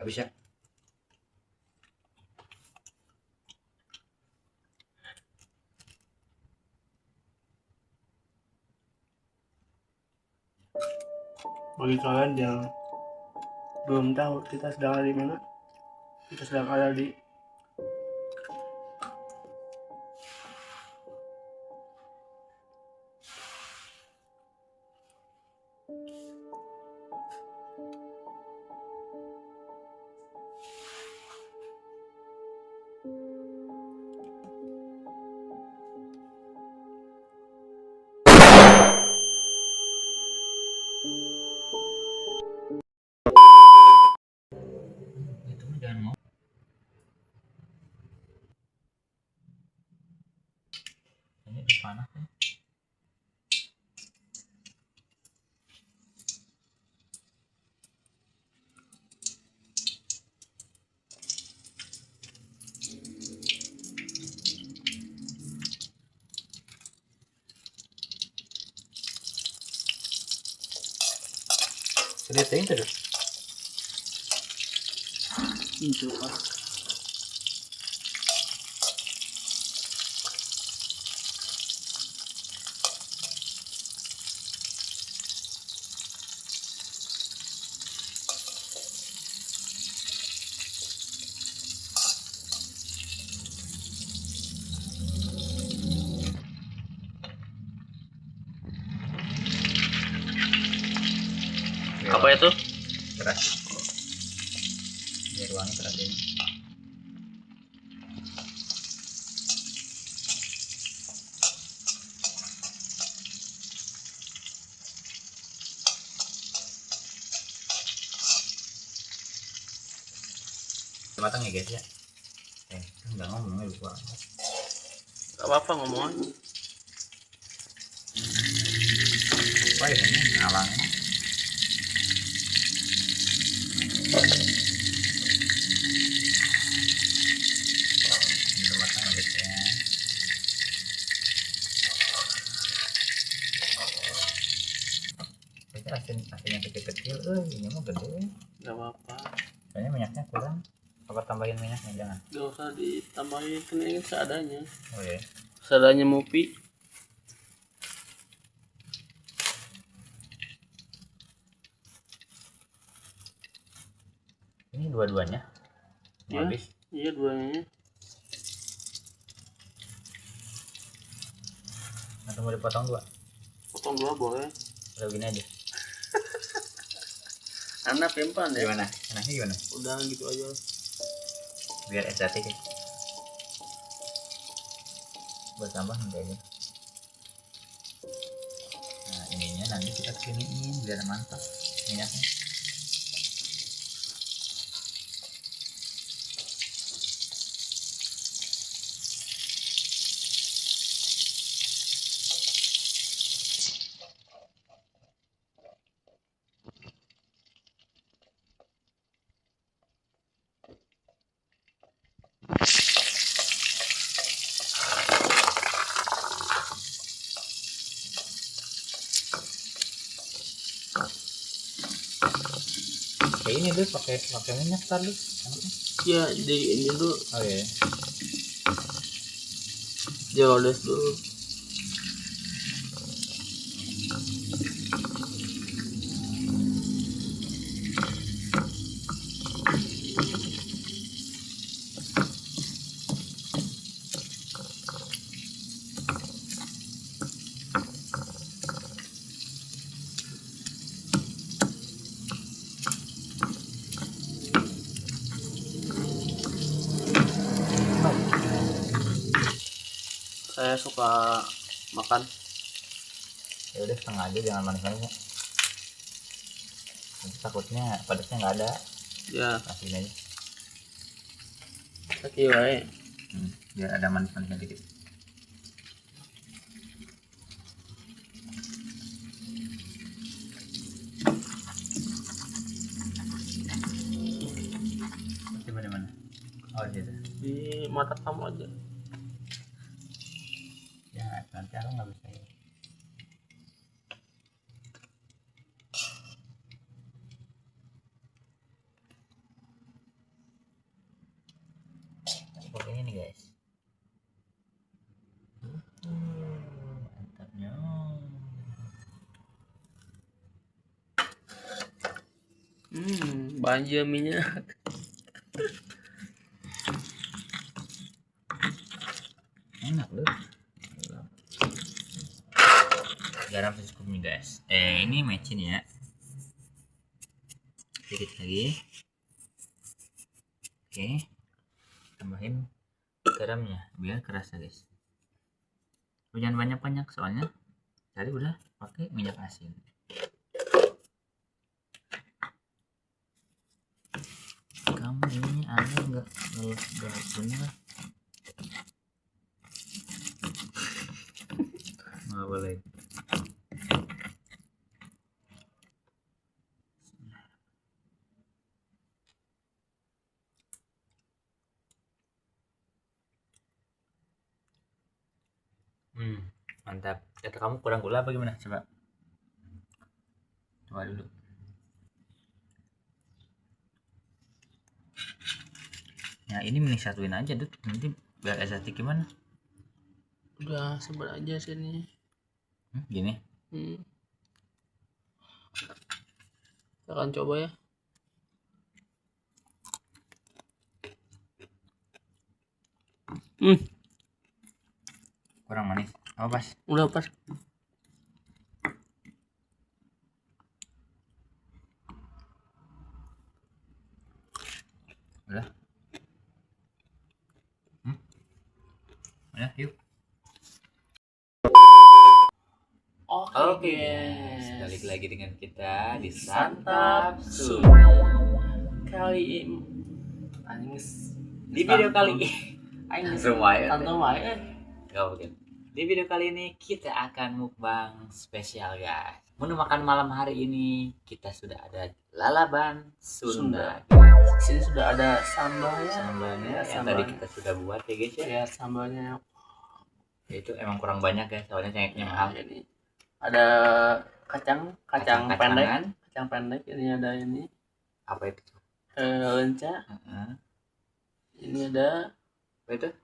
Habis ya. Bagi kalian yang belum tahu kita sedang ada di mana, kita sedang ada di Itu mah jangan mau. Ini udah panas ya. Lihatin terus. itu Pak. Apa itu? Keras. Biar wangi keras ini. Matang ya guys ya. Enggak ngomongnya lupa. Gak apa-apa ngomong aja. Lupa ya ini ngalangnya. Udah matang guys ya. Asinnya kecil-kecil, ini mah gede. Gak apa-apa. Kayaknya minyaknya kurang. Apa tambahin minyaknya? Jangan. Gak usah ditambahin, ini seadanya. Oh ya. Seadanya Mupi. Ini dua-duanya. Ya, Habis. iya duanya. Atau mau dipotong dua? Potong dua boleh. Udah gini aja. Anak pempan ya. Gimana? Enaknya gimana? Udah gitu aja. Biar estetik ya. Buat tambah nanti aja. Nah ininya nanti kita kesiniin biar mantap minyaknya. Kayak ini dulu pakai minyak tar dulu. Ya di ini dulu. Oh iya. Dioles dulu. Saya suka makan. Ya udah setengah aja, jangan manis-manis ya. Nanti takutnya pedasnya nggak ada. Ya, Kasihin aja. kaki wae. Biar ada manis-manisnya dikit. Coba di mana? Oh di situ. Di mata kamu aja. Ya nanti aku nggak bisa. pakai ini nih guys. Mantapnya. Banyak minyak. Enak loh. Garam secukupnya guys. Ini mecin ya. Sedikit lagi. Oke. Tambahin garamnya biar kerasa guys. Jangan banyak-banyak soalnya tadi udah pakai minyak asin. Kamu ini ada nggak bener? Nggak boleh. Mantap. Kata kamu kurang gula apa gimana? Coba dulu. Nah ini mini satuin aja Dut, nanti biar estetik gimana? Udah sebar aja sini. Gini. Kita akan coba ya. Kurang manis. Apa pas? Udah pas. Udah. Udah, yuk. Oke guys, guys. balik lagi dengan kita di Santap Santap Sun. Sun. Kali ini Di video kali ini Tantang wae. Gak mungkin. Di video kali ini kita akan mukbang spesial guys. Menu makan malam hari ini kita sudah ada lalaban Sunda. Sini sudah ada sambalnya. Sambalnya yang tadi kita sudah buat ya guys ya. Ya sambalnya. Itu emang kurang banyak ya soalnya cengeknya mahal. Ini ada kacang pendek. Kacang pendek ini ada ini. Apa itu? Lenca. Ini ada Apa itu?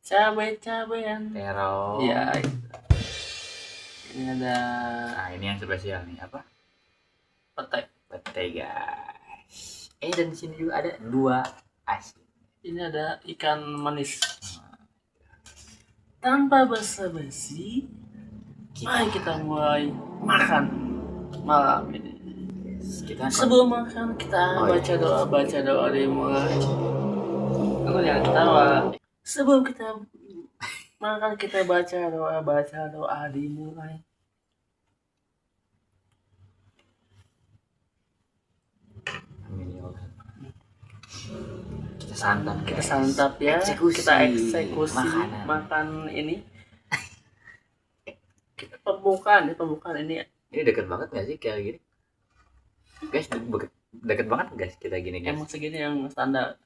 cabai-cabean. Terong. Iya. Ini ada. Nah ini yang spesial nih apa? Pete guys. Dan di sini juga ada 2 asin. Ini ada ikan manis. Tanpa basa-basi, mari kita mulai makan malam ini. Sebelum makan kita baca doa dimulai. Aku jangan ketawa. Sebelum kita makan kita baca doa dimulai. Kita santap ya. Kita eksekusi makan ini. Kita pembukaan ini. Ini deket banget gak sih kayak gini? Guys, deket banget guys kita gini guys. Emang segini yang standar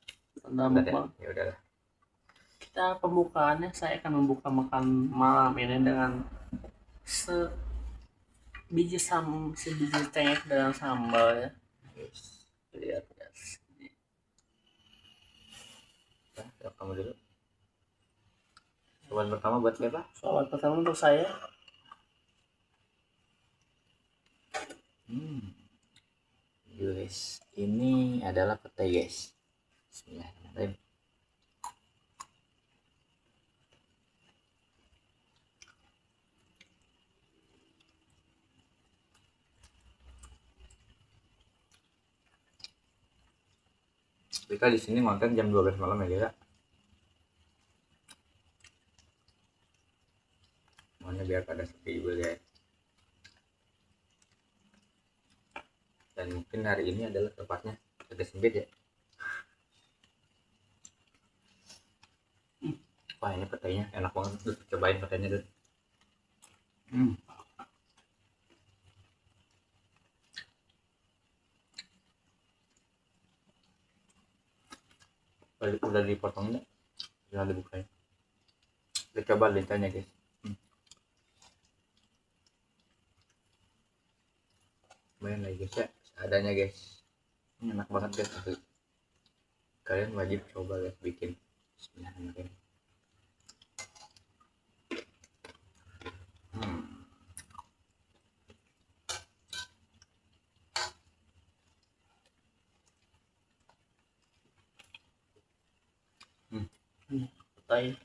mukbang. Ya udahlah. Kita pembukaannya saya akan membuka makan malam ini dengan sebiji cengek dengan sambal ya. Lihat guys. Kamu dulu. Sobat pertama buat siapa? Sobat pertama untuk saya. Guys, ini adalah pete guys. Bismillahirrahmanirrahim. Kita di sini makan jam 12 malam ya guys. Mana biar pada sepi juga guys. Dan mungkin hari ini adalah tempatnya agak sempit ya. Wah ini petainya enak banget tuh, cobain petainya tuh. Udah dipotongnya, tinggal dibukain. Kita coba lintanya guys. Main lagi guys ya, seadanya guys. Ini enak banget guys asli. Kalian wajib coba guys bikin Bismillahirrahmanirrahim. Hmm. Petai.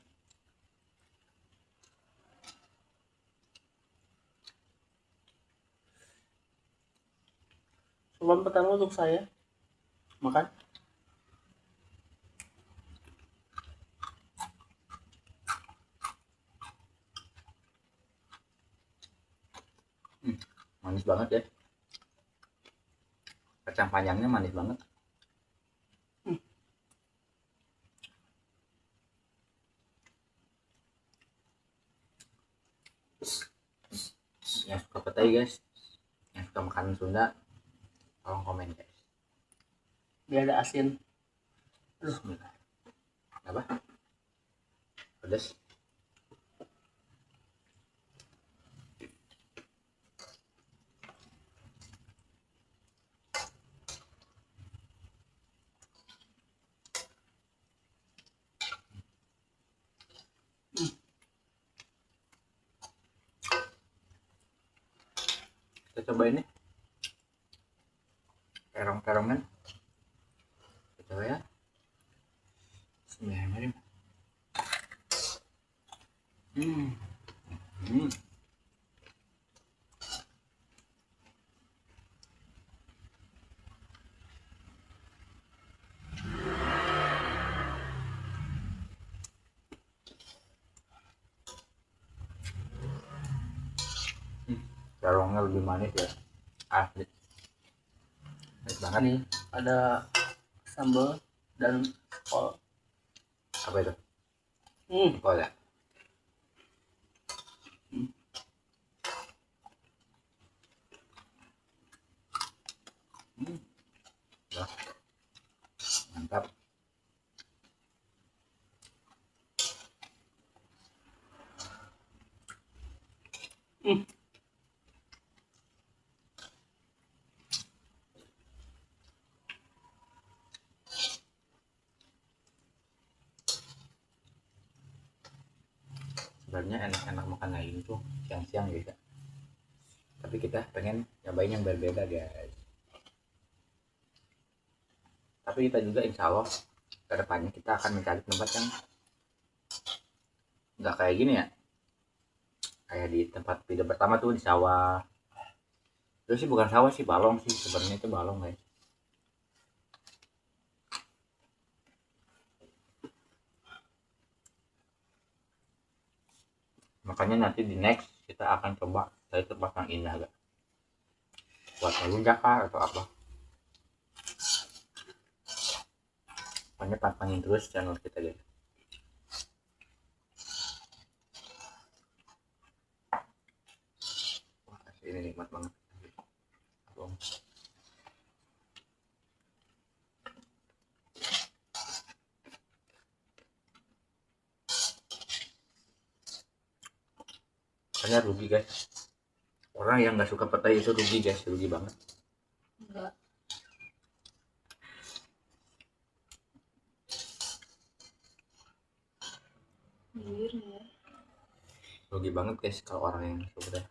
Sumbangan pertama untuk saya makan. Manis banget ya. Kacang panjangnya manis banget. Yang suka petai guys, yang suka makanan Sunda, tolong komen guys. Dia ada asin. Bismillah. Apa? Pedas. Kita coba ini terong-terongan. Kita coba ya. Bismillahirrahmanirrahim. Terongnya lebih manis ya, asli manis banget. Nih ada sambal dan kol. Apa itu? Hmm. Kol ya. Wah, mantap. Sebenarnya enak-enak makan kayak gini tuh siang-siang gitu, tapi kita pengen nyobain yang berbeda guys. Tapi kita juga insya Allah kedepannya kita akan mencari tempat yang nggak kayak gini ya, kayak di tempat video pertama tuh di sawah. Terus sih bukan sawah sih, balong sih sebenarnya, itu balong guys. Makanya nanti di next kita akan coba dari tempat yang indah gak, buat ngelunjak atau apa. Pokoknya pantengin terus channel kita guys. Wah, ini nikmat banget. Makanya rugi guys, orang yang nggak suka petai itu rugi guys, rugi banget. Enggak. Rugi banget guys kalau orang yang suka.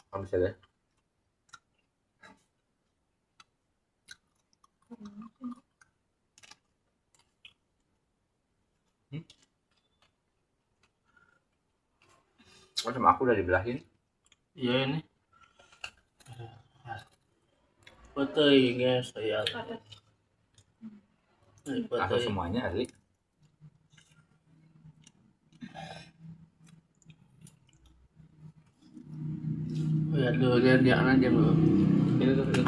Kalau bisa deh. Oh, sama aku udah dibelahin. Iya ini. Petai guys, saya. Aku semuanya asli. Lihat dulu dia aja dulu. Itu tuh.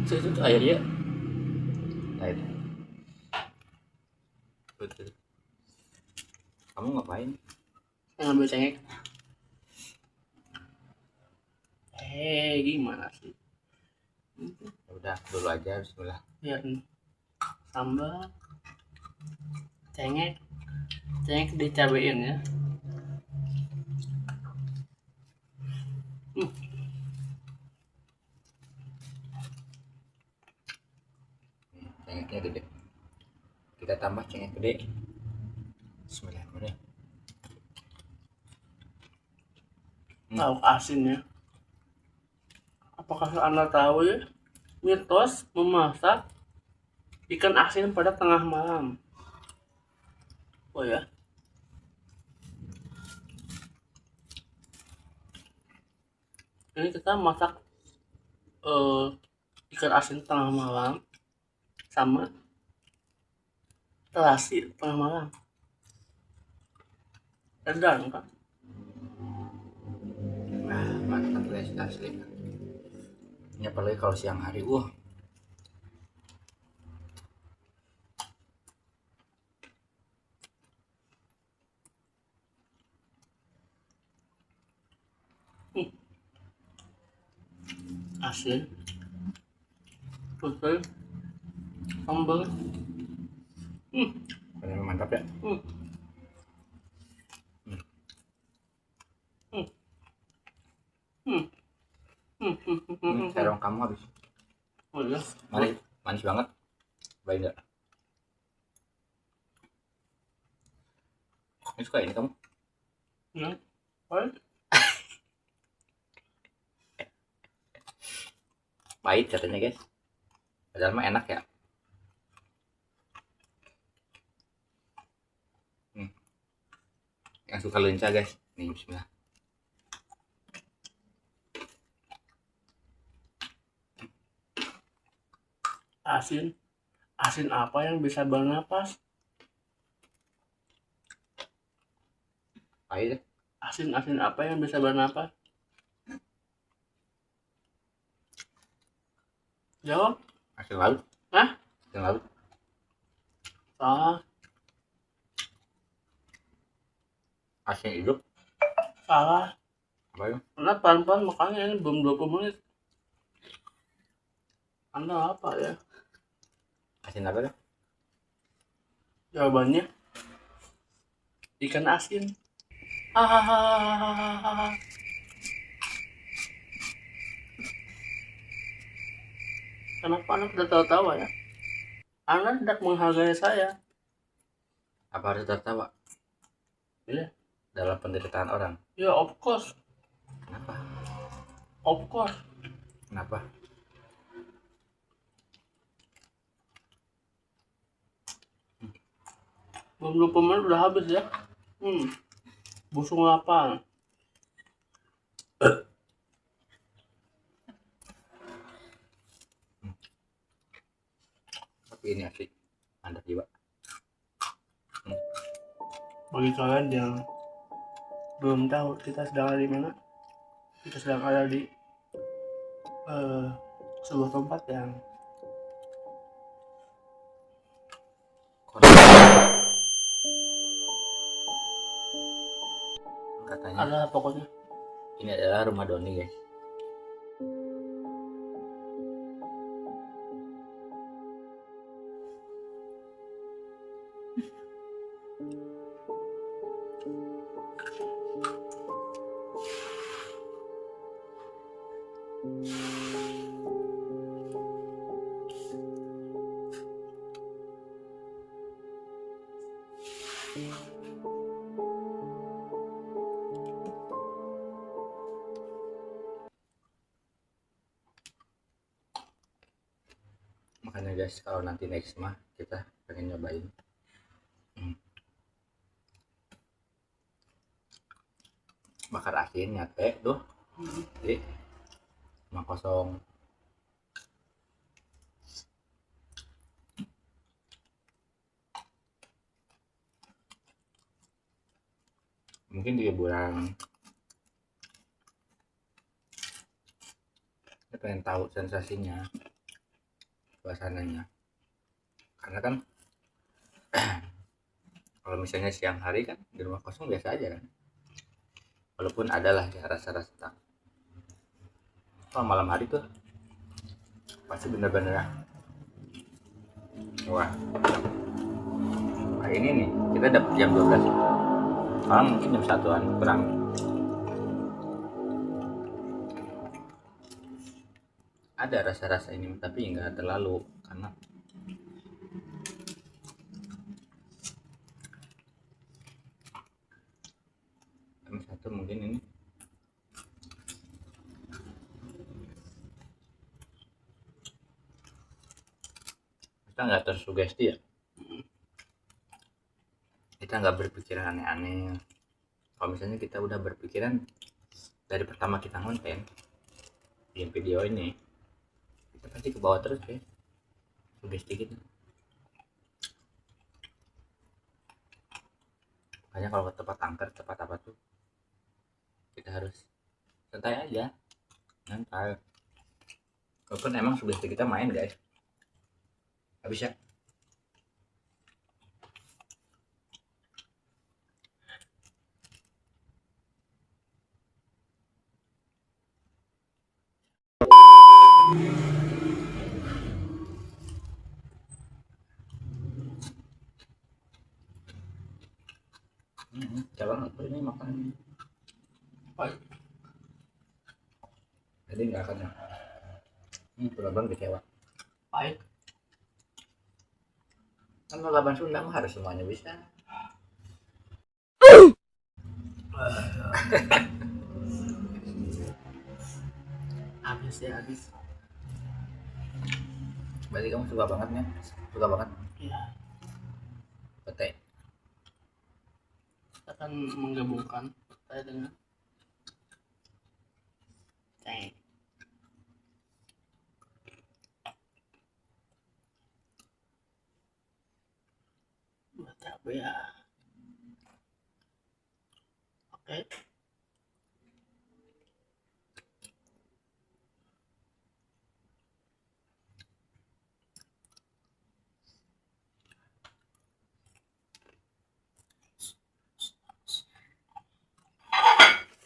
Itu tuh air ya. Air. Betul. Kamu ngapain? Ngambil cengek. Gimana sih? Ya udah dulu aja, bismillah. Lihat nih. Sambal. Cengek dicabein ya. cengeknya gede, kita tambah cengek gede. Bismillahirrahmanirrahim. Lauk asinnya. Apakah Anda tahu ya mitos memasak ikan asin pada tengah malam? Oh ya, ini kita masak ikan asin tengah malam sama terasi tengah malam. Edan kan? Nah, mantap guys, asli. Ini apalagi kalau siang hari, Asin, putih, sambal. benar mantap ya. Hmm. Hmm. Hmm. Terong kamu habis. Oh iya, Manis banget. Baik enggak? Ini suka ini kamu? ya, baik. Pahit katanya guys. Padahal mah enak ya. Yang suka lenca guys. Nih bismillah. Asin, asin apa yang bisa bernapas? Pahit ya. Asin apa yang bisa bernapas? Jawab. Asin laut. Hah? Asin laut. Salah. Asin hidup. Salah. Apa ya? Karena pelan-pelan makanya ini belum 20 menit. Anda apa ya? Asin apa ya? Jawabannya ikan asin. Hahaha. Kenapa Anda tidak tahu-tahu ya? Anda tidak menghargai saya. Apa harus tertawa Iya. dalam penderitaan orang? Ya, of course. Kenapa? Of course. Kenapa? Belum 20 menit udah habis ya. Busung lapar. Tapi ini asik. Mantap juga. Bagi kalian yang belum tahu kita sedang ada di mana, kita sedang ada di sebuah tempat yang Katanya ada pokoknya. ini adalah rumah Doni guys. Makanya guys, kalau nanti next mah kita pengen nyobain bakar asin nyate tuh di 50. Mungkin di bulan saya pengen tahu sensasinya, suasananya, karena kan kalau misalnya siang hari kan di rumah kosong biasa aja kan, walaupun adalah ya rasa-rasa tak. Oh, malam hari tuh pasti bener-bener ya. Wah, nah ini nih kita dapat jam 12, malam mungkin jam 1-an kurang. Ada rasa-rasa ini tapi nggak terlalu, karena kita nggak tersugesti ya, kita nggak berpikiran aneh-aneh. Kalau misalnya kita udah berpikiran dari pertama kita ngonten di video ini, kita pasti ke bawah terus ya sugesti gitu. Makanya kalau ke tempat angker, tempat apa tuh, kita harus santai aja, santai. Walaupun emang sugesti kita main guys, nggak bisa. Calon apa ini makan? Baik. Jadi nggak akan. Pelaban kecewa. Baik. Kan pelaban Sunda mah harus semuanya bisa. Habis ya habis. Berarti kamu suka banget nih, suka banget Iya. pete. Kita akan menggabungkan saya dengan ceng. Buat cabai ya. Oke.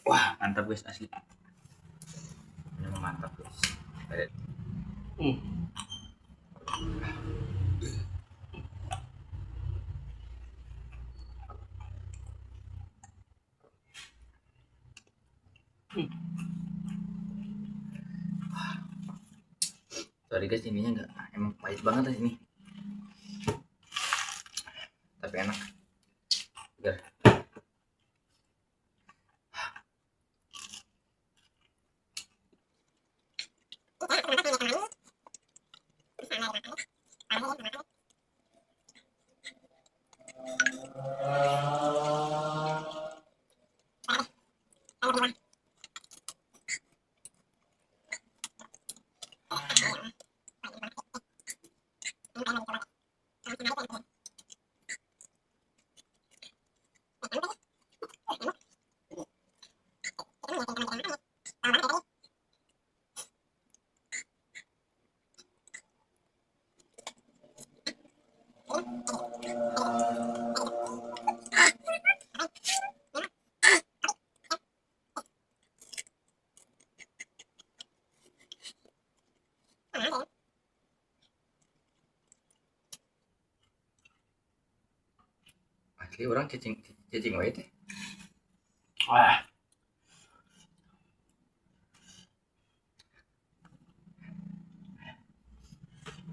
Wah mantap guys, asli ini mantap guys. Hmm. Sorry guys, ininya enggak emang pahit banget ini, tapi enak. Segar. Asli orang cacing cacing wae teh. Wah.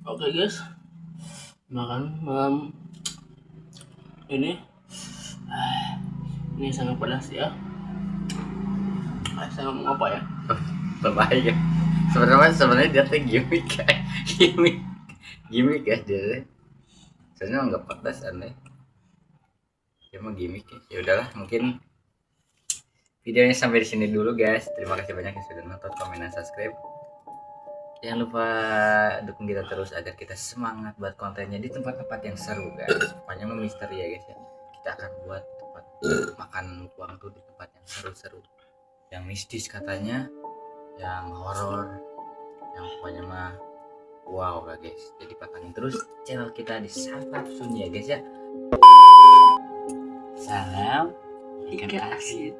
Oke guys, makan malam ini ini sangat pedas ya. Saya ngomong apa ya? Berbahaya. Sebenarnya dia tuh gimmick guys dia. Sebenarnya nggak pedas aneh. Dia mah gimmick ya. Ya udahlah, mungkin videonya sampai di sini dulu guys. Terima kasih banyak yang sudah nonton, komen, dan subscribe. Jangan lupa dukung kita terus agar kita semangat buat kontennya di tempat-tempat yang seru guys. Pokoknya misteri ya guys ya. Kita akan buat tempat makan uang tuh di tempat yang seru-seru, yang mistis katanya, yang horor, yang pokoknya mah wow lah guys. Jadi pantengin terus channel kita di Santap Sunyi ya guys ya. Salam ikan asin.